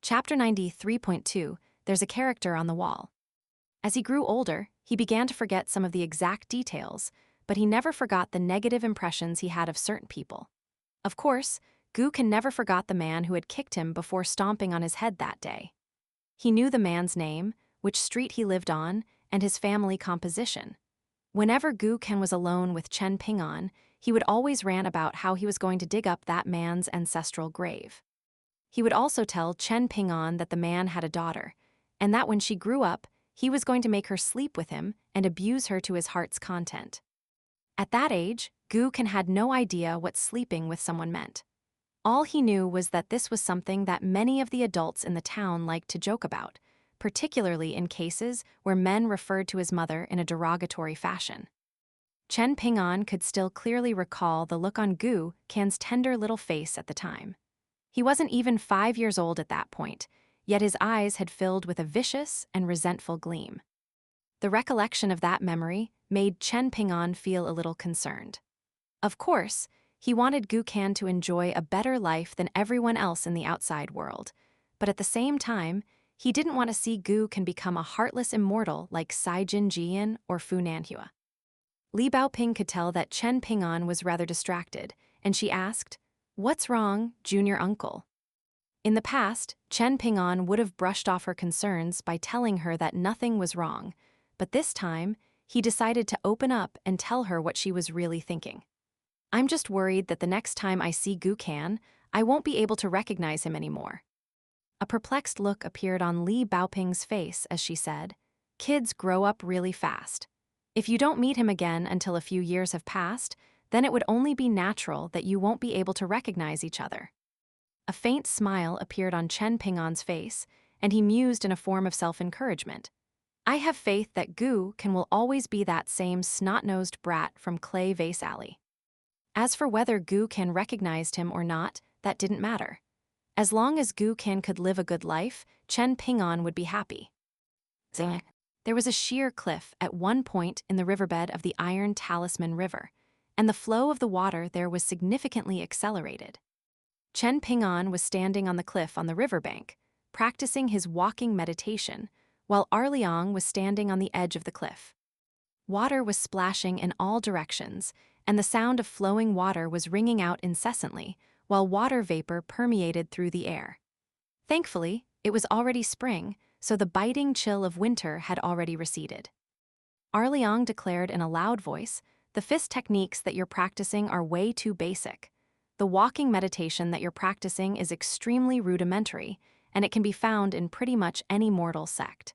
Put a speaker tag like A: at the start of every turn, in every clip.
A: Chapter 93.2, There's a Character on the Wall. As he grew older, he began to forget some of the exact details, but he never forgot the negative impressions he had of certain people. Of course, Guken never forgot the man who had kicked him before stomping on his head that day. He knew the man's name, which street he lived on, and his family composition. Whenever Guken was alone with Chen Ping'an, he would always rant about how he was going to dig up that man's ancestral grave. He would also tell Chen Ping'an that the man had a daughter, and that when she grew up, he was going to make her sleep with him and abuse her to his heart's content. At that age, Guken had no idea what sleeping with someone meant. All he knew was that this was something that many of the adults in the town liked to joke about, particularly in cases where men referred to his mother in a derogatory fashion. Chen Ping'an could still clearly recall the look on Guken's tender little face at the time. He wasn't even 5 years old at that point, yet his eyes had filled with a vicious and resentful gleam. The recollection of that memory made Chen Ping'an feel a little concerned. Of course, he wanted Guken to enjoy a better life than everyone else in the outside world, but at the same time, he didn't want to see Guken become a heartless immortal like Saijin Jian or Fu Nanhua. Li Baoping could tell that Chen Ping'an was rather distracted, and she asked, "What's wrong, junior uncle?" In the past, Chen Ping'an would have brushed off her concerns by telling her that nothing was wrong, but this time, he decided to open up and tell her what she was really thinking. "I'm just worried that the next time I see Guken, I won't be able to recognize him anymore." A perplexed look appeared on Li Baoping's face as she said, "Kids grow up really fast. If you don't meet him again until a few years have passed, then it would only be natural that you won't be able to recognize each other." A faint smile appeared on Chen Ping'an's face, and he mused in a form of self-encouragement. "I have faith that Guken will always be that same snot-nosed brat from Clay Vase Alley." As for whether Guken recognized him or not, that didn't matter. As long as Guken could live a good life, Chen Ping'an would be happy. There was a sheer cliff at one point in the riverbed of the Iron Talisman River, and the flow of the water there was significantly accelerated. Chen Ping'an was standing on the cliff on the riverbank, practicing his walking meditation, while Arliang was standing on the edge of the cliff. Water was splashing in all directions, and the sound of flowing water was ringing out incessantly, while water vapor permeated through the air. Thankfully, it was already spring, so the biting chill of winter had already receded. Arliang declared in a loud voice, "The fist techniques that you're practicing are way too basic. The walking meditation that you're practicing is extremely rudimentary, and it can be found in pretty much any mortal sect.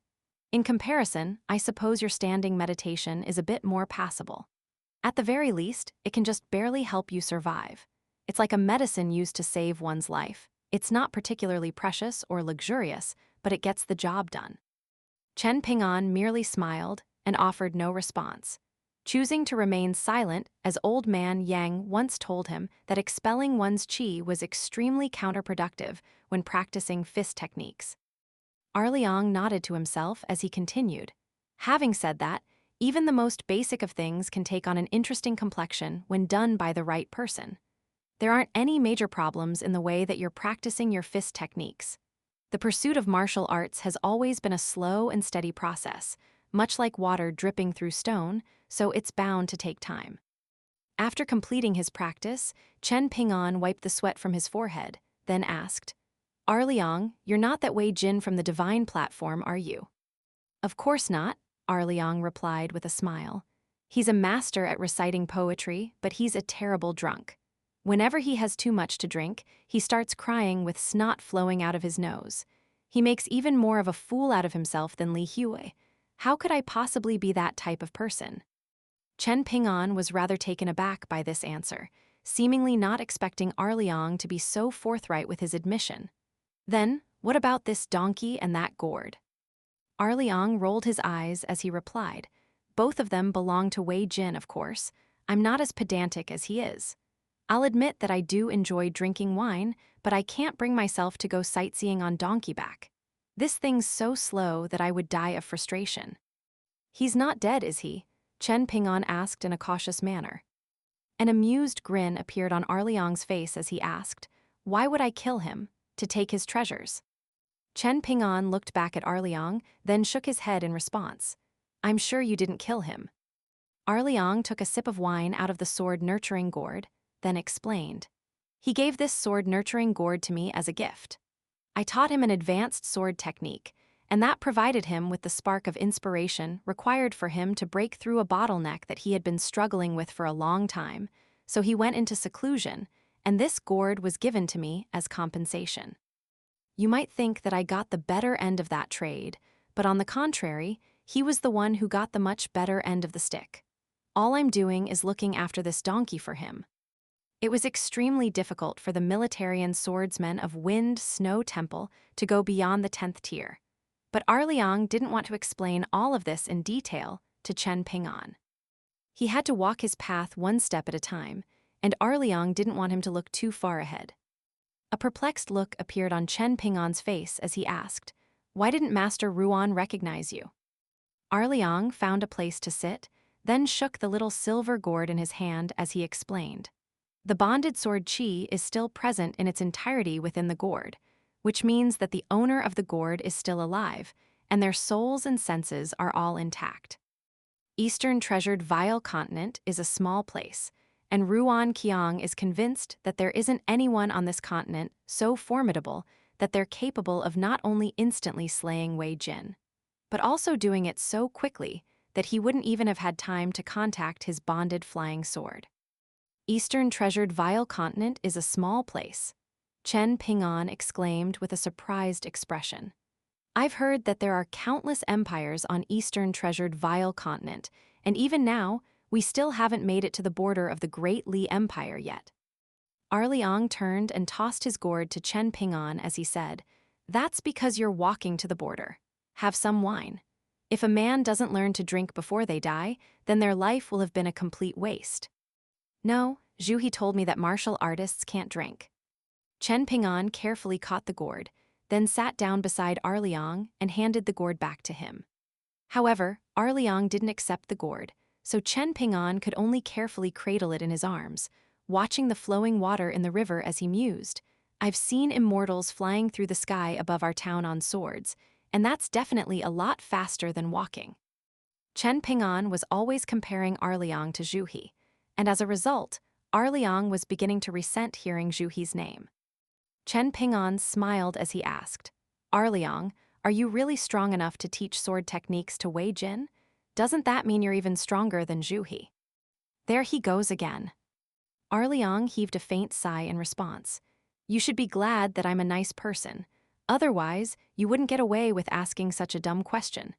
A: In comparison, I suppose your standing meditation is a bit more passable. At the very least, it can just barely help you survive. It's like a medicine used to save one's life. It's not particularly precious or luxurious, but it gets the job done." Chen Ping'an merely smiled and offered no response, choosing to remain silent as old man Yang once told him that expelling one's qi was extremely counterproductive when practicing fist techniques. Arliang nodded to himself as he continued. "Having said that, even the most basic of things can take on an interesting complexion when done by the right person. There aren't any major problems in the way that you're practicing your fist techniques. The pursuit of martial arts has always been a slow and steady process, much like water dripping through stone, so it's bound to take time." After completing his practice, Chen Ping'an wiped the sweat from his forehead, then asked, "Arliang, you're not that Wei Jin from the Divine Platform, are you?" "Of course not," Arliang replied with a smile. "He's a master at reciting poetry, but he's a terrible drunk. Whenever he has too much to drink, he starts crying with snot flowing out of his nose. He makes even more of a fool out of himself than Li Hui. How could I possibly be that type of person?" Chen Ping'an was rather taken aback by this answer, seemingly not expecting Arliang to be so forthright with his admission. "Then, what about this donkey and that gourd?" Arliang rolled his eyes as he replied, "Both of them belong to Wei Jin, of course. I'm not as pedantic as he is. I'll admit that I do enjoy drinking wine, but I can't bring myself to go sightseeing on donkeyback. This thing's so slow that I would die of frustration." "He's not dead, is he?" Chen Ping'an asked in a cautious manner. An amused grin appeared on Arliang's face as he asked, "Why would I kill him? To take his treasures?" Chen Ping'an looked back at Arliang, then shook his head in response. I'm sure you didn't kill him. Arliang took a sip of wine out of the sword-nurturing gourd, then explained. He gave this sword-nurturing gourd to me as a gift. I taught him an advanced sword technique, and that provided him with the spark of inspiration required for him to break through a bottleneck that he had been struggling with for a long time, so he went into seclusion, and this gourd was given to me as compensation. You might think that I got the better end of that trade, but on the contrary, he was the one who got the much better end of the stick. All I'm doing is looking after this donkey for him. It was extremely difficult for the military swordsmen of Wind Snow Temple to go beyond the 10th tier. But Arliang didn't want to explain all of this in detail to Chen Ping'an. He had to walk his path one step at a time, and Arliang didn't want him to look too far ahead. A perplexed look appeared on Chen Ping'an's face as he asked, "Why didn't Master Ruan recognize you?" Arliang found a place to sit, then shook the little silver gourd in his hand as he explained. The bonded sword qi is still present in its entirety within the gourd, which means that the owner of the gourd is still alive, and their souls and senses are all intact. Eastern Treasured Vile Continent is a small place, and Ruan Qiang is convinced that there isn't anyone on this continent so formidable that they're capable of not only instantly slaying Wei Jin, but also doing it so quickly that he wouldn't even have had time to contact his bonded flying sword. Eastern Treasured Vile Continent is a small place, Chen Ping'an exclaimed with a surprised expression. I've heard that there are countless empires on Eastern Treasured Vile Continent, and even now, we still haven't made it to the border of the Great Li Empire yet. Arliang turned and tossed his gourd to Chen Ping'an as he said, That's because you're walking to the border. Have some wine. If a man doesn't learn to drink before they die, then their life will have been a complete waste. No, Zhu He told me that martial artists can't drink. Chen Ping'an carefully caught the gourd, then sat down beside Arliang and handed the gourd back to him. However, Arliang didn't accept the gourd, so Chen Ping'an could only carefully cradle it in his arms, watching the flowing water in the river as he mused. I've seen immortals flying through the sky above our town on swords, and that's definitely a lot faster than walking. Chen Ping'an was always comparing Arliang to Zhu He, and as a result, Arliang was beginning to resent hearing Zhu He's name. Chen Ping'an smiled as he asked, Arliang, are you really strong enough to teach sword techniques to Wei Jin? Doesn't that mean you're even stronger than Zhu He? There he goes again. Arliang heaved a faint sigh in response. You should be glad that I'm a nice person. Otherwise, you wouldn't get away with asking such a dumb question.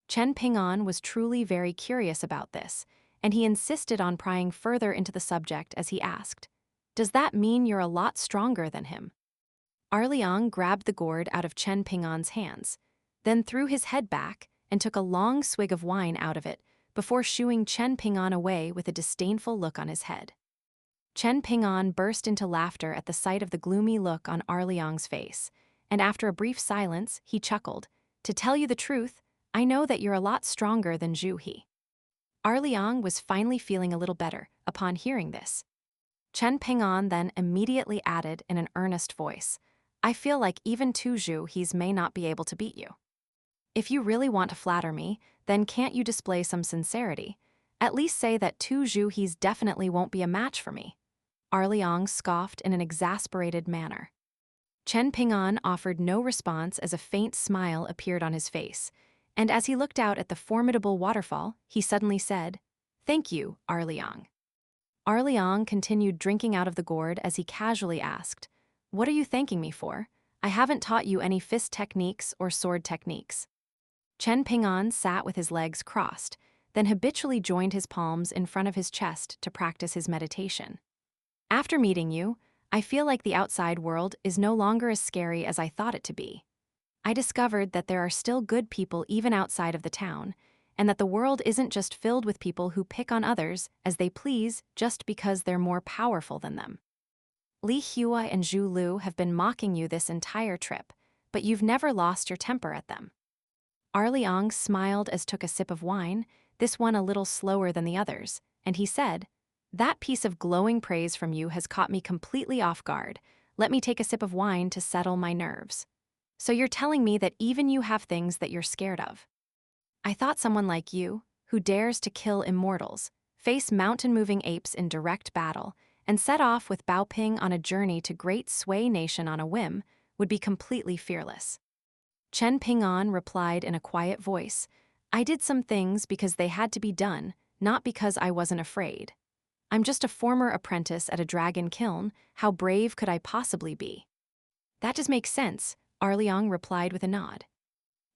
A: Chen Ping'an was truly very curious about this, and he insisted on prying further into the subject as he asked, Does that mean you're a lot stronger than him? Arliang grabbed the gourd out of Chen Ping'an's hands, then threw his head back and took a long swig of wine out of it before shooing Chen Ping'an away with a disdainful look on his head. Chen Ping'an burst into laughter at the sight of the gloomy look on Arliang's face, and after a brief silence, he chuckled, To tell you the truth, I know that you're a lot stronger than Zhu He. Arliang was finally feeling a little better upon hearing this. Chen Ping'an then immediately added in an earnest voice, I feel like even two Zhu He's may not be able to beat you. If you really want to flatter me, then can't you display some sincerity? At least say that two Zhu He's definitely won't be a match for me. Arliang scoffed in an exasperated manner. Chen Ping'an offered no response as a faint smile appeared on his face, and as he looked out at the formidable waterfall, he suddenly said, Thank you, Arliang. Arliang continued drinking out of the gourd as he casually asked, What are you thanking me for? I haven't taught you any fist techniques or sword techniques. Chen Ping'an sat with his legs crossed, then habitually joined his palms in front of his chest to practice his meditation. After meeting you, I feel like the outside world is no longer as scary as I thought it to be. I discovered that there are still good people even outside of the town, and that the world isn't just filled with people who pick on others as they please just because they're more powerful than them. Li Hua and Zhu Lu have been mocking you this entire trip, but you've never lost your temper at them. Arliang smiled as took a sip of wine, this one a little slower than the others, and he said, That piece of glowing praise from you has caught me completely off guard. Let me take a sip of wine to settle my nerves. So you're telling me that even you have things that you're scared of? I thought someone like you, who dares to kill immortals, face mountain-moving apes in direct battle, and set off with Bao Ping on a journey to Great Sui Nation on a whim, would be completely fearless. Chen Ping'an replied in a quiet voice, I did some things because they had to be done, not because I wasn't afraid. I'm just a former apprentice at a dragon kiln. How brave could I possibly be? That just makes sense, Arliang replied with a nod.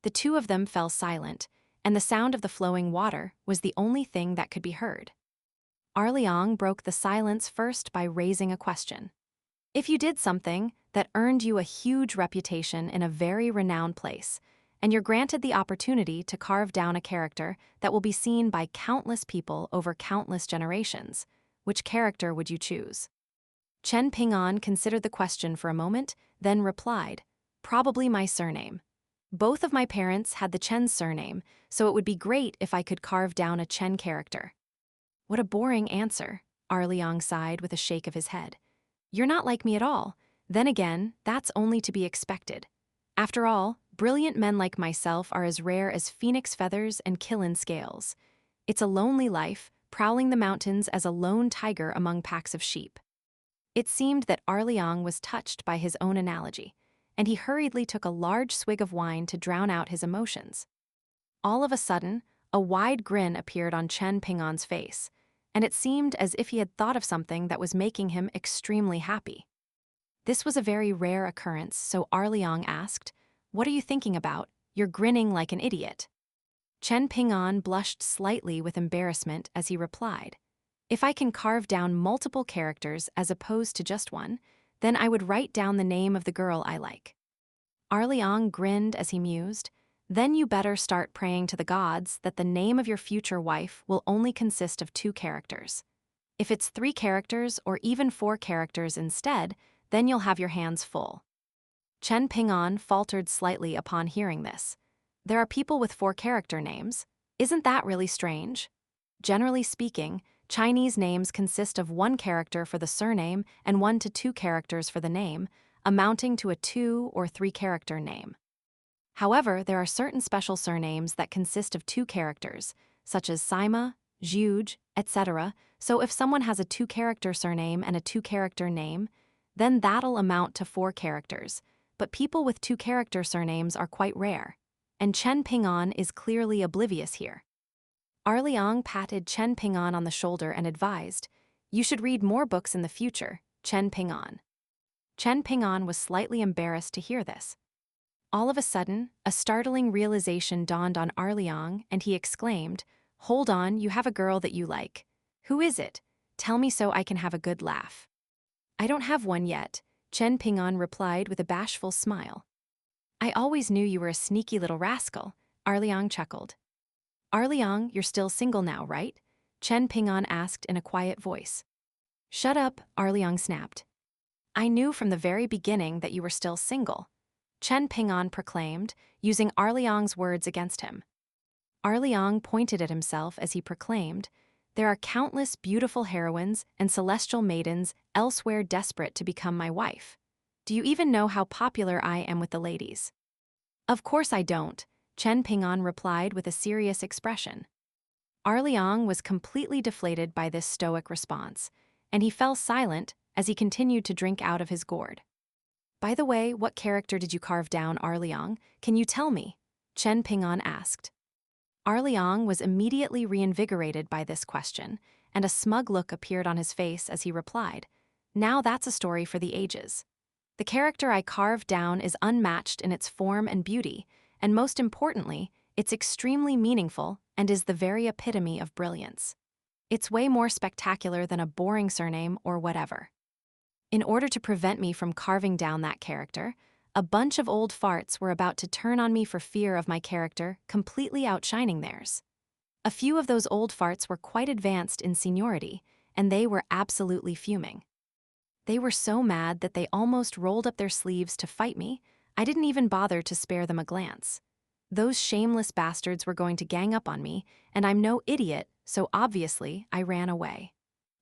A: The two of them fell silent, and the sound of the flowing water was the only thing that could be heard. Arliang broke the silence first by raising a question. If you did something that earned you a huge reputation in a very renowned place, and you're granted the opportunity to carve down a character that will be seen by countless people over countless generations, which character would you choose? Chen Ping'an considered the question for a moment, then replied, probably my surname. Both of my parents had the Chen surname, so it would be great if I could carve down a Chen character. What a boring answer, Arliang sighed with a shake of his head. You're not like me at all. Then again, that's only to be expected. After all, brilliant men like myself are as rare as phoenix feathers and Qilin scales. It's a lonely life, prowling the mountains as a lone tiger among packs of sheep. It seemed that Arliang was touched by his own analogy, and he hurriedly took a large swig of wine to drown out his emotions. All of a sudden, a wide grin appeared on Chen Ping'an's face, and it seemed as if he had thought of something that was making him extremely happy. This was a very rare occurrence, so Arliang asked, What are you thinking about? You're grinning like an idiot. Chen Ping'an blushed slightly with embarrassment as he replied, If I can carve down multiple characters as opposed to just one, then I would write down the name of the girl I like. Arliang grinned as he mused, Then you better start praying to the gods that the name of your future wife will only consist of 2 characters. If it's 3 characters or even 4 characters instead, then you'll have your hands full. Chen Ping'an faltered slightly upon hearing this. There are people with 4 character names. Isn't that really strange? Generally speaking, Chinese names consist of 1 character for the surname and 1 to 2 characters for the name, amounting to a 2 or 3 character name. However, there are certain special surnames that consist of 2 characters, such as Sima, Zhuge, etc. So if someone has a 2-character surname and a 2-character name, then that'll amount to 4 characters. But people with 2-character surnames are quite rare, and Chen Ping'an is clearly oblivious here. Arliang patted Chen Ping'an on the shoulder and advised, You should read more books in the future, Chen Ping'an. Chen Ping'an was slightly embarrassed to hear this. All of a sudden, a startling realization dawned on Arliang, and he exclaimed, Hold on, you have a girl that you like. Who is it? Tell me so I can have a good laugh. I don't have one yet, Chen Ping'an replied with a bashful smile. I always knew you were a sneaky little rascal, Arliang chuckled. Arliang, you're still single now, right? Chen Ping'an asked in a quiet voice. Shut up, Arliang snapped. I knew from the very beginning that you were still single, Chen Ping'an proclaimed, using Arliang's words against him. Arliang pointed at himself as he proclaimed, There are countless beautiful heroines and celestial maidens elsewhere desperate to become my wife. Do you even know how popular I am with the ladies? Of course I don't, Chen Ping'an replied with a serious expression. Arliang was completely deflated by this stoic response, and he fell silent as he continued to drink out of his gourd. By the way, what character did you carve down, Arliang? Can you tell me? Chen Ping'an asked. Arliang was immediately reinvigorated by this question, and a smug look appeared on his face as he replied, Now that's a story for the ages. The character I carved down is unmatched in its form and beauty, and most importantly, it's extremely meaningful and is the very epitome of brilliance. It's way more spectacular than a boring surname or whatever. In order to prevent me from carving down that character, a bunch of old farts were about to turn on me for fear of my character completely outshining theirs. A few of those old farts were quite advanced in seniority, and they were absolutely fuming. They were so mad that they almost rolled up their sleeves to fight me. I didn't even bother to spare them a glance. Those shameless bastards were going to gang up on me, and I'm no idiot, so obviously I ran away.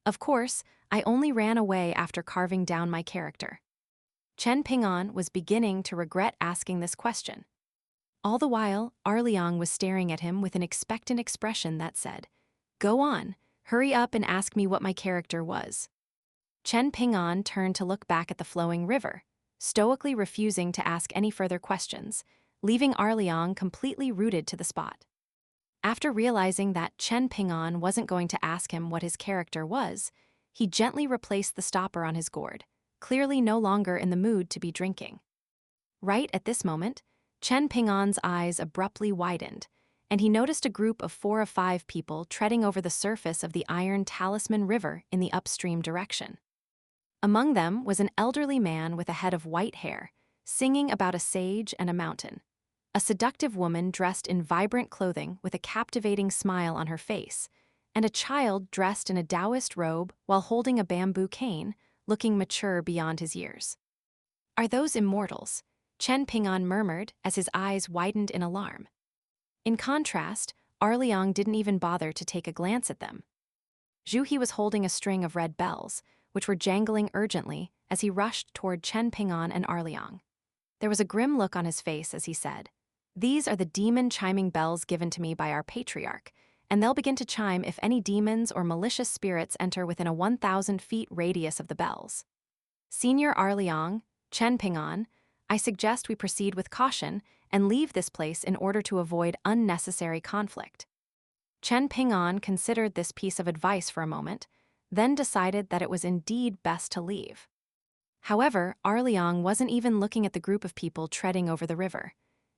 A: Of course, I only ran away after carving down my character. Chen Ping'an was beginning to regret asking this question. All the while, Arliang was staring at him with an expectant expression that said, "Go on, hurry up and ask me what my character was." Chen Ping'an turned to look back at the flowing river, stoically refusing to ask any further questions, leaving Arliang completely rooted to the spot. After realizing that Chen Ping'an wasn't going to ask him what his character was, he gently replaced the stopper on his gourd, clearly no longer in the mood to be drinking. Right at this moment, Chen Ping'an's eyes abruptly widened, and he noticed a group of 4 or 5 people treading over the surface of the Iron Talisman River in the upstream direction. Among them was an elderly man with a head of white hair, singing about a sage and a mountain. A seductive woman dressed in vibrant clothing with a captivating smile on her face, and a child dressed in a Taoist robe while holding a bamboo cane, looking mature beyond his years. "Are those immortals?" Chen Ping'an murmured as his eyes widened in alarm. In contrast, Arliang didn't even bother to take a glance at them. Zhu He was holding a string of red bells, which were jangling urgently as he rushed toward Chen Ping'an and Arliang. There was a grim look on his face as he said, "These are the demon chiming bells given to me by our patriarch, and they'll begin to chime if any demons or malicious spirits enter within a 1,000 feet radius of the bells. Senior Arliang, Chen Ping'an, I suggest we proceed with caution and leave this place in order to avoid unnecessary conflict." Chen Ping'an considered this piece of advice for a moment, then decided that it was indeed best to leave. However, Arliang wasn't even looking at the group of people treading over the river.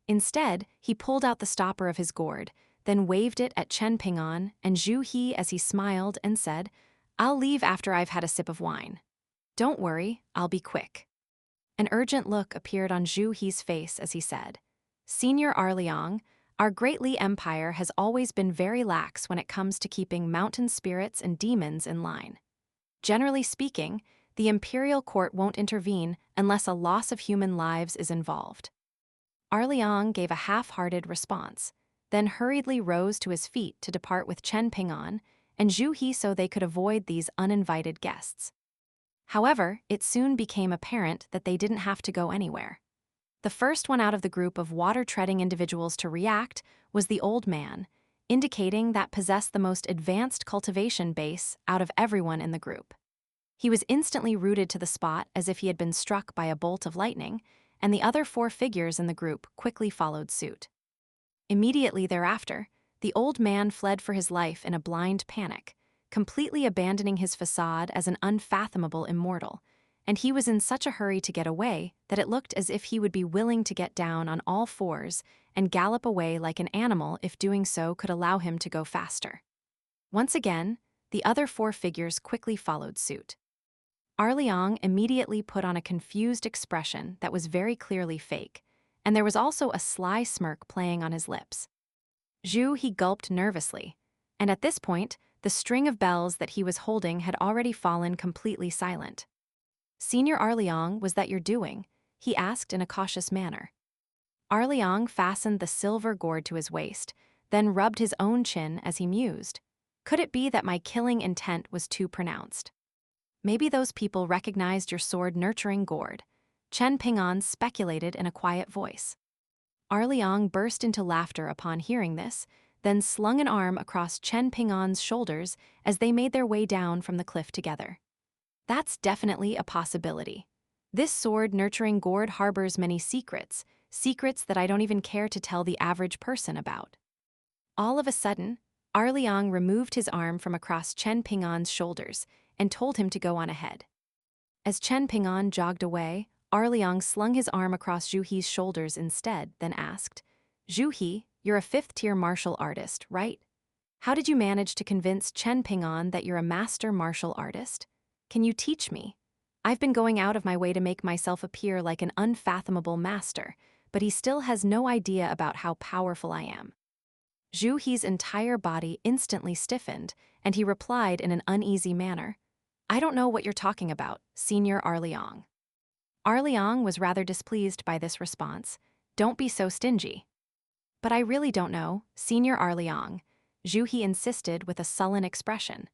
A: Instead, he pulled out the stopper of his gourd, then waved it at Chen Ping'an and Zhu He as he smiled and said, "I'll leave after I've had a sip of wine. Don't worry, I'll be quick." An urgent look appeared on Zhu He's face as he said, "Senior Arliang, our Great Li Empire has always been very lax when it comes to keeping mountain spirits and demons in line. Generally speaking, the imperial court won't intervene unless a loss of human lives is involved." Arliang gave a half-hearted response, then hurriedly rose to his feet to depart with Chen Ping'an and Zhu He so they could avoid these uninvited guests. However, it soon became apparent that they didn't have to go anywhere. The first one out of the group of water-treading individuals to react was the old man, indicating that possessed the most advanced cultivation base out of everyone in the group. He was instantly rooted to the spot as if he had been struck by a bolt of lightning, and the other 4 figures in the group quickly followed suit. Immediately thereafter, the old man fled for his life in a blind panic, completely abandoning his facade as an unfathomable immortal, and he was in such a hurry to get away that it looked as if he would be willing to get down on all 4s and gallop away like an animal if doing so could allow him to go faster. Once again, the other 4 figures quickly followed suit. Arliang immediately put on a confused expression that was very clearly fake, and there was also a sly smirk playing on his lips. Zhu He gulped nervously, and at this point, the string of bells that he was holding had already fallen completely silent. "Senior Arliang, was that your doing?" he asked in a cautious manner. Arliang fastened the silver gourd to his waist, then rubbed his own chin as he mused. "Could it be that my killing intent was too pronounced? Maybe those people recognized your sword-nurturing gourd," Chen Ping'an speculated in a quiet voice. Arliang burst into laughter upon hearing this, then slung an arm across Chen Ping'an's shoulders as they made their way down from the cliff together. "That's definitely a possibility. This sword-nurturing gourd harbors many secrets that I don't even care to tell the average person about." All of a sudden, Arliang removed his arm from across Chen Ping'an's shoulders and told him to go on ahead. As Chen Ping'an jogged away, Arliang slung his arm across Zhu He's shoulders instead, then asked, "Zhu He, you're a 5th-tier martial artist, right? How did you manage to convince Chen Ping'an that you're a master martial artist? Can you teach me? I've been going out of my way to make myself appear like an unfathomable master, but he still has no idea about how powerful I am." Zhu He's entire body instantly stiffened, and he replied in an uneasy manner, "I don't know what you're talking about, Senior Arliang." Arliang was rather displeased by this response. "Don't be so stingy." "But I really don't know, Senior Arliang," Zhu He insisted with a sullen expression.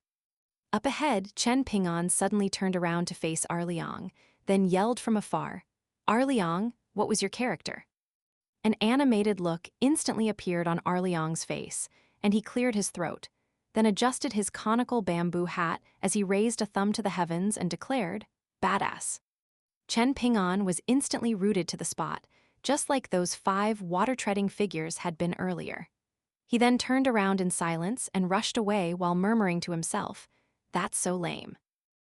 A: Up ahead, Chen Ping'an suddenly turned around to face Arliang, then yelled from afar, Arliang, what was your character? An animated look instantly appeared on Arliang's face, and he cleared his throat, then adjusted his conical bamboo hat as he raised a thumb to the heavens and declared, "Badass." Chen Ping'an was instantly rooted to the spot, just like those 5 water-treading figures had been earlier. He then turned around in silence and rushed away while murmuring to himself, "That's so lame."